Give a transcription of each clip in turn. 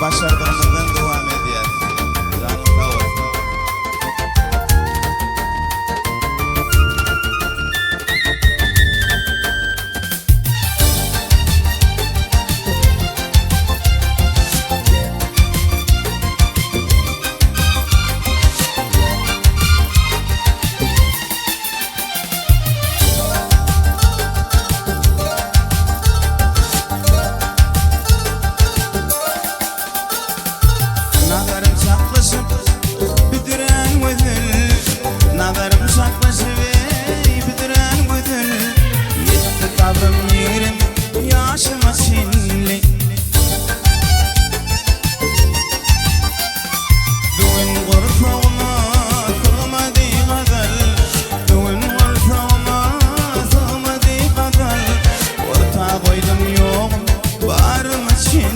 başardığımızdan devam ediyor. Canım sağ olsun. Nazarım saklasın büdüren gözül, nazarım saklasın büdüren gözül. Yetti kabrım yerim yaşıma sinli. Düğün kurtağıma sığmadı kadar, düğün kurtağıma sığmadı kadar. Orta koydum yok varım şimdi.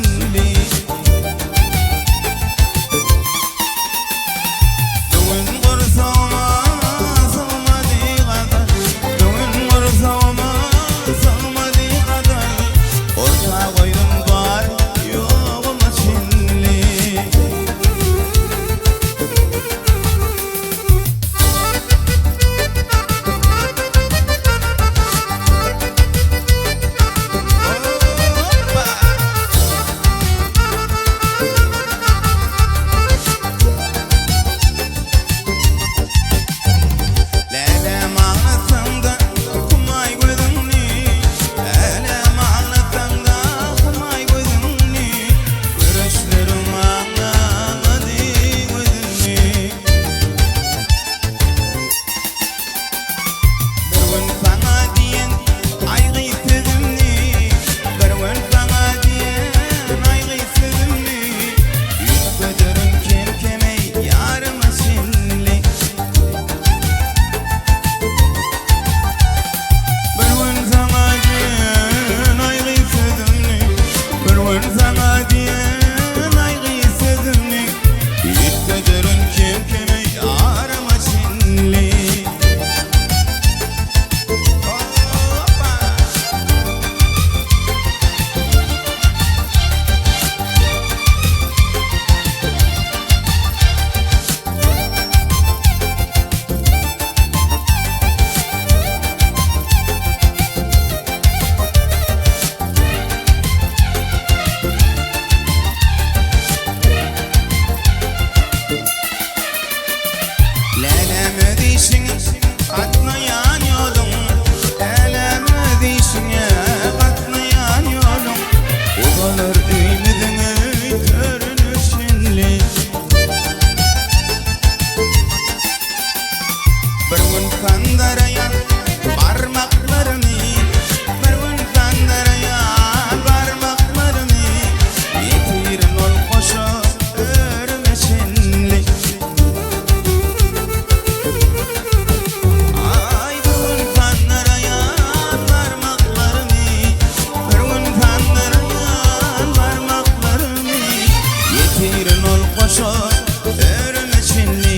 Katlayan yolum, elemedişine katlayan yolum. Ulanır ümidini görünüşünle. Bir gün kandarayan parmaklarını, bir gün kandarayan parmaklarını. Yetirin ol koşa örmeşinle. Örmeçinli